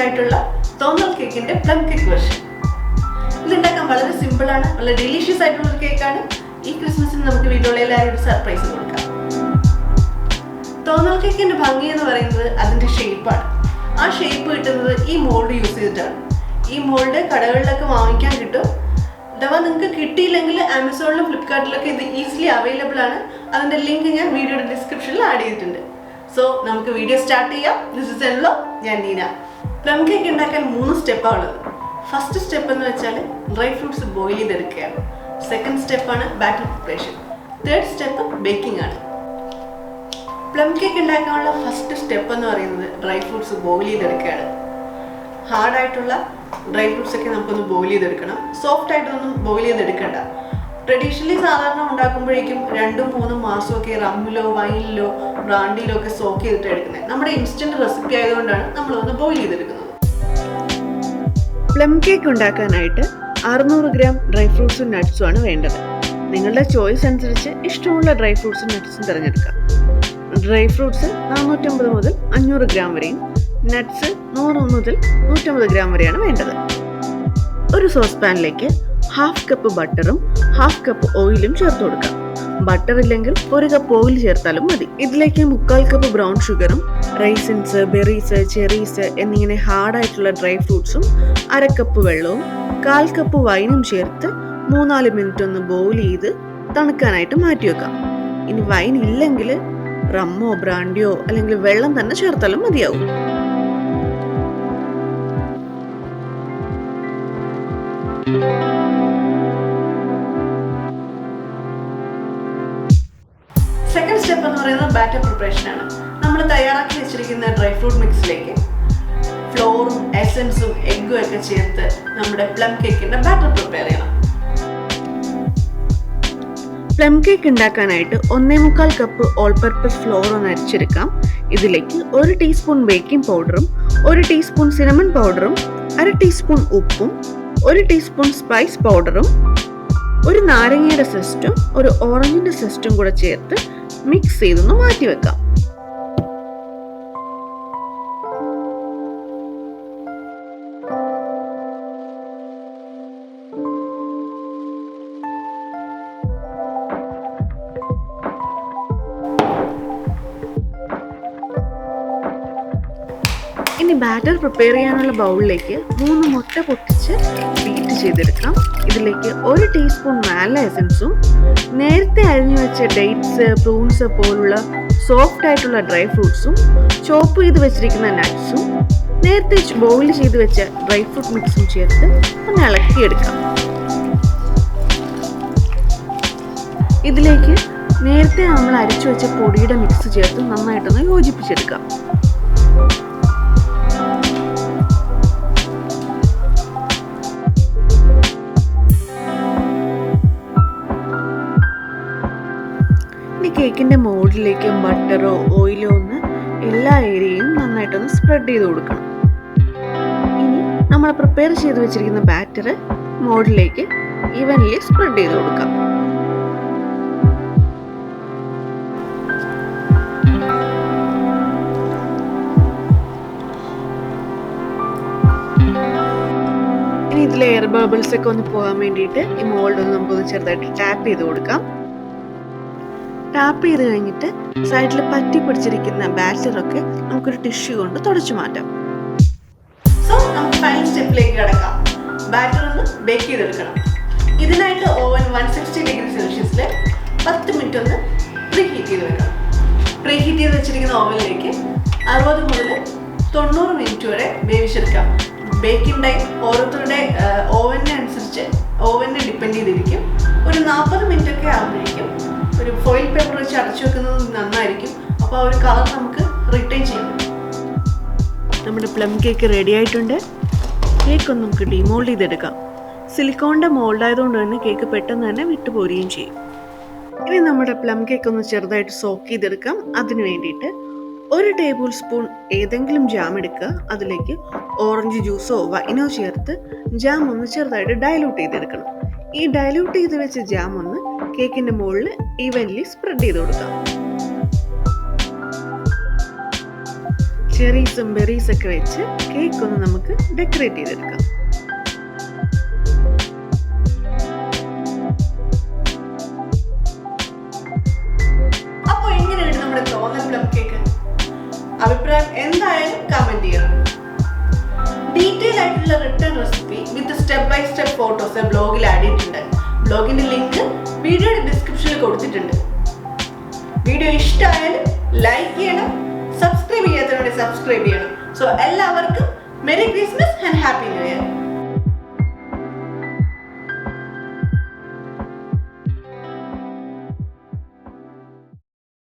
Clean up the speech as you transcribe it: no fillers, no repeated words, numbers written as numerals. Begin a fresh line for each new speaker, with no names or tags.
ആയിട്ടുള്ള തോന്നൽ കേക്കിന്റെ പ്ലം കേക്ക് വെർഷൻ. ഇതുണ്ടാക്കാൻ വളരെ സിമ്പിൾ ആണ്, വളരെ ഡെലീഷ്യസ് ആയിട്ടുള്ള ഒരു കേക്കാണ്. ഈ ക്രിസ്മസിന് നമുക്ക് വീട്ടിലുള്ള എല്ലാവരും ഒരു സർപ്രൈസ് കൊടുക്കാം. തോന്നൽ കേക്കിന്റെ ഭംഗി എന്ന് പറയുന്നത് അതിന്റെ ഷേപ്പാണ്. ആ ഷേപ്പ് കിട്ടുന്നത് ഈ മോൾഡ് യൂസ് ചെയ്തിട്ടാണ്. ഈ മോൾഡ് കടകളിലൊക്കെ വാങ്ങിക്കാൻ കിട്ടും. അഥവാ നിങ്ങൾക്ക് കിട്ടിയില്ലെങ്കിൽ ആമസോണിലും ഫ്ലിപ്കാർട്ടിലൊക്കെ ഇത് ഈസിലി അവൈലബിൾ ആണ്. അതിന്റെ ലിങ്ക് ഞാൻ വീഡിയോയുടെ ഡിസ്ക്രിപ്ഷനിൽ ആഡ് ചെയ്തിട്ടുണ്ട്. സോ നമുക്ക് വീഡിയോ സ്റ്റാർട്ട് ചെയ്യാം. ദിസ് ഇസ് എല്ലോ, ഞാൻ നീന. പ്ലം കേക്ക് ഉണ്ടാക്കാൻ 3 സ്റ്റെപ്പാണ് ഉള്ളത്. ഫസ്റ്റ് സ്റ്റെപ്പ് എന്ന് വെച്ചാൽ ഡ്രൈ ഫ്രൂട്ട്സ് ബോയിൽ ചെയ്തെടുക്കുകയാണ്. സെക്കൻഡ് സ്റ്റെപ്പാണ് batter preparation. Third step baking ആണ്. പ്ലം കേക്ക് ഉണ്ടാക്കാനുള്ള ഫസ്റ്റ് സ്റ്റെപ്പ് എന്ന് പറയുന്നത് ഡ്രൈ ഫ്രൂട്ട്സ് ബോയിൽ ചെയ്തെടുക്കുകയാണ്. ഹാർഡായിട്ടുള്ള ഡ്രൈ ഫ്രൂട്ട്സ് ഒക്കെ നമുക്കൊന്ന് ബോയിൽ ചെയ്തെടുക്കണം. സോഫ്റ്റ് ആയിട്ടൊന്നും ബോയിൽ ചെയ്തെടുക്കണ്ട. ട്രഡീഷണലി സാധാരണ ഉണ്ടാക്കുമ്പോഴേക്കും 2-3 മാസമൊക്കെ റമ്മിലോ വൈനിലോ ബ്രാൻഡിയിലോ ഒക്കെ സോക്ക് ചെയ്തിട്ട് എടുക്കുന്നത്. നമ്മുടെ ഇൻസ്റ്റന്റ് റെസിപ്പി ആയതുകൊണ്ടാണ് നമ്മളൊന്ന് ബോയിൽ ചെയ്തെടുക്കുന്നത്. പ്ലം കേക്ക് ഉണ്ടാക്കാനായിട്ട് 600 ഗ്രാം ഡ്രൈ ഫ്രൂട്ട്സും നട്ട്സും ആണ് വേണ്ടത്. നിങ്ങളുടെ ചോയ്സ് അനുസരിച്ച് ഇഷ്ടമുള്ള ഡ്രൈ ഫ്രൂട്ട്സും നട്ട്സും തിരഞ്ഞെടുക്കാം. ഡ്രൈ ഫ്രൂട്ട്സ് 450 മുതൽ 500 ഗ്രാം വരെയും നട്ട്സ് 100 മുതൽ 150 ഗ്രാം വരെയാണ് വേണ്ടത്. ഒരു സോസ് പാനിലേക്ക് 1/2 കപ്പ് ബട്ടറും 1/2 കപ്പ് ഓയിലും ചേർത്ത് കൊടുക്കാം. ബട്ടർ ഇല്ലെങ്കിൽ 1 കപ്പ് ഓയിൽ ചേർത്താലും മതി. ഇതിലേക്ക് 1/4 കപ്പ് ബ്രൗൺ ഷുഗറും റൈസിൻസ്, ബെറീസ്, ചെറീസ് എന്നിങ്ങനെ ഹാർഡായിട്ടുള്ള ഡ്രൈ ഫ്രൂട്ട്സും 1/2 കപ്പ് വെള്ളവും 1/4 കപ്പ് വൈനും ചേർത്ത് 3-4 മിനിറ്റ് ഒന്ന് ബോയിൽ ചെയ്ത് തണുക്കാനായിട്ട് മാറ്റി വെക്കാം. ഇനി വൈൻ ഇല്ലെങ്കിൽ റമ്മോ ബ്രാൻഡിയോ അല്ലെങ്കിൽ വെള്ളം തന്നെ ചേർത്താലും മതിയാവും. സെക്കൻഡ് സ്റ്റെപ്പ് എന്ന് പറയുന്നത് ബാറ്റർ പ്രിപ്പറേഷൻ ആണ്. നമ്മൾ തയ്യാറാക്കി വെച്ചിരിക്കുന്ന ഡ്രൈ ഫ്രൂട്ട് മിക്സിലേക്ക് ഫ്ലോറും എസൻസും എഗ്ഗും ഒക്കെ ചേർത്ത് നമ്മുടെ പ്ലം കേക്കിന്റെ ബാറ്റർ പ്രിപ്പയർ ചെയ്യണം. പ്ലം കേക്ക് ഉണ്ടാക്കാനായിട്ട് 1.25 കപ്പ് ഓൾ പർപ്പസ് ഫ്ലോർ ഒന്ന് അരിച്ചെടുക്കാം. ഇതിലേക്ക് 1 ടീസ്പൂൺ ബേക്കിംഗ് പൗഡറും 1 ടീസ്പൂൺ സിനമൺ പൗഡറും 1/2 ടീസ്പൂൺ ഉപ്പും 1 ടീസ്പൂൺ സ്പൈസ് പൗഡറും 1 നാരങ്ങയുടെ സെസ്റ്റും 1 ഓറഞ്ചിന്റെ സെസ്റ്റും കൂടെ ചേർത്ത് മിക്സ് ചെയ്തൊന്ന് മാറ്റി വെക്കാം. ഇനി ബാറ്റർ പ്രിപ്പയർ ചെയ്യാനുള്ള ബൗളിലേക്ക് 3 മുട്ട പൊട്ടിച്ച് ബീറ്റ് ചെയ്തെടുക്കാം. ഇതിലേക്ക് 1 ടീസ്പൂൺ വാനില എസൻസും നേരത്തെ അരിഞ്ഞു വെച്ച ഡേറ്റ്സ്, പ്രൂൺസ് പോലുള്ള സോഫ്റ്റ് ആയിട്ടുള്ള ഡ്രൈ ഫ്രൂട്ട്സും ചോപ്പ് ചെയ്ത് വെച്ചിരിക്കുന്ന നട്ട്സും നേരത്തെ ബോയിൽ ചെയ്ത് വെച്ച ഡ്രൈ ഫ്രൂട്ട് മിക്സും ചേർത്ത് ഒന്ന് ഇളക്കിയെടുക്കാം. ഇതിലേക്ക് നേരത്തെ നമ്മൾ അരിച്ചു വെച്ച പൊടിയുടെ മിക്സ് ചേർത്ത് നന്നായിട്ടൊന്ന് യോജിപ്പിച്ചെടുക്കാം. കേക്കിന്റെ മോൾഡിലേക്ക് ബട്ടറോ ഓയിലോ ഒന്ന് എല്ലാ ഏരിയയും നന്നായിട്ടൊന്ന് സ്പ്രെഡ് ചെയ്ത് കൊടുക്കണം. ഇനി നമ്മൾ പ്രിപ്പയർ ചെയ്ത് വെച്ചിരിക്കുന്ന ബാറ്റർ മോൾഡിലേക്ക് ഈവൻലി സ്പ്രെഡ് ചെയ്ത് കൊടുക്കാം. ഇനി ഇതിലെ എയർ ബബിൾസ് ഒക്കെ ഒന്ന് പോകാൻ വേണ്ടിയിട്ട് ഈ മോൾഡ് ഒന്ന് നമുക്കൊന്ന് ചെറുതായിട്ട് ടാപ്പ് ചെയ്ത് കൊടുക്കാം. ടാപ്പ് ചെയ്ത് കഴിഞ്ഞിട്ട് സൈഡിൽ പറ്റി പിടിച്ചിരിക്കുന്ന ബാറ്ററൊക്കെ നമുക്കൊരു ടിഷ്യൂ കൊണ്ട് തുടച്ചു മാറ്റാം. സോ നമുക്ക് ഫൈനൽ സ്റ്റെപ്പിലേക്ക് കിടക്കാം. ബാറ്റർ ഒന്ന് ബേക്ക് ചെയ്തെടുക്കണം. ഇതിനായിട്ട് ഓവൻ 160 ഡിഗ്രി സെൽഷ്യസിൽ 10 മിനിറ്റ് ഒന്ന് പ്രീ ഹീറ്റ് ചെയ്ത് വെക്കണം. പ്രീ ഹീറ്റ് ചെയ്ത് വെച്ചിരിക്കുന്ന ഓവനിലേക്ക് 60 മുതൽ 90 മിനിറ്റ് വരെ വേവിച്ചെടുക്കാം. ബേക്കിംഗ് ടൈം ഓരോരുത്തരുടെ ഓവനെ അനുസരിച്ച് ഓവനെ ഡിപ്പെൻഡ് ചെയ്തിരിക്കും. ഒരു 40 മിനിറ്റ് ഒക്കെ ആകുമ്പോഴേക്കും ഒരു ഫോയിൽ പേപ്പർ വെച്ച് അടച്ചു വെക്കുന്നത് നന്നായിരിക്കും. അപ്പോൾ ആ ഒരു കളർ നമുക്ക് റിട്ടൈൻ ചെയ്യാം. നമ്മുടെ പ്ലം കേക്ക് റെഡി ആയിട്ടുണ്ട്. കേക്ക് ഒന്ന് നമുക്ക് ഡിമോൾഡ് ചെയ്തെടുക്കാം. സിലിക്കോണിൻ്റെ മോൾഡ് ആയതുകൊണ്ട് തന്നെ കേക്ക് പെട്ടെന്ന് തന്നെ വിട്ടുപോരുകയും ചെയ്യും. ഇനി നമ്മുടെ പ്ലം കേക്ക് ഒന്ന് ചെറുതായിട്ട് സോക്ക് ചെയ്തെടുക്കാം. അതിന് വേണ്ടിയിട്ട് 1 ടേബിൾ സ്പൂൺ ഏതെങ്കിലും ജാം എടുക്കുക. അതിലേക്ക് ഓറഞ്ച് ജ്യൂസോ വൈനോ ചേർത്ത് ജാം ഒന്ന് ചെറുതായിട്ട് ഡയലൂട്ട് ചെയ്തെടുക്കണം. ഈ ഡയലൂട്ട് ചെയ്ത് വെച്ച ജാം ഒന്ന് കേക്കിന്റെ മുകളിൽ ഈവൻലി സ്പ്രെഡ് ചെയ്ത് കൊടുക്കാം. ചെറീസും ബെറീസൊക്കെ വെച്ച് കേക്ക് ഒന്ന് നമുക്ക് ഡെക്കറേറ്റ് ചെയ്തെടുക്കാം. അപ്പോൾ എങ്ങനെയാണ് നമ്മുടെ തോന്നൽ പ്ലം കേക്ക്? അഭിപ്രായം എന്തായാലും കമന്റ് ചെയ്യണം. ഡീറ്റെയിൽ ആയിട്ടുള്ള written recipe with step by step photos ബ്ലോഗിൽ ആഡ് ചെയ്തിട്ടുണ്ട്. ബ്ലോഗിന്റെ ലിങ്ക് വീഡിയോയുടെ ഡിസ്ക്രിപ്ഷനിൽ കൊടുത്തിട്ടുണ്ട്. വീഡിയോ ഇഷ്ടമായാലും ലൈക്ക് ചെയ്യണം, സബ്സ്ക്രൈബ് ചെയ്യാത്തവരോട് സബ്സ്ക്രൈബ് ചെയ്യണം. സോ എല്ലാവർക്കും merry Christmas and happy new year.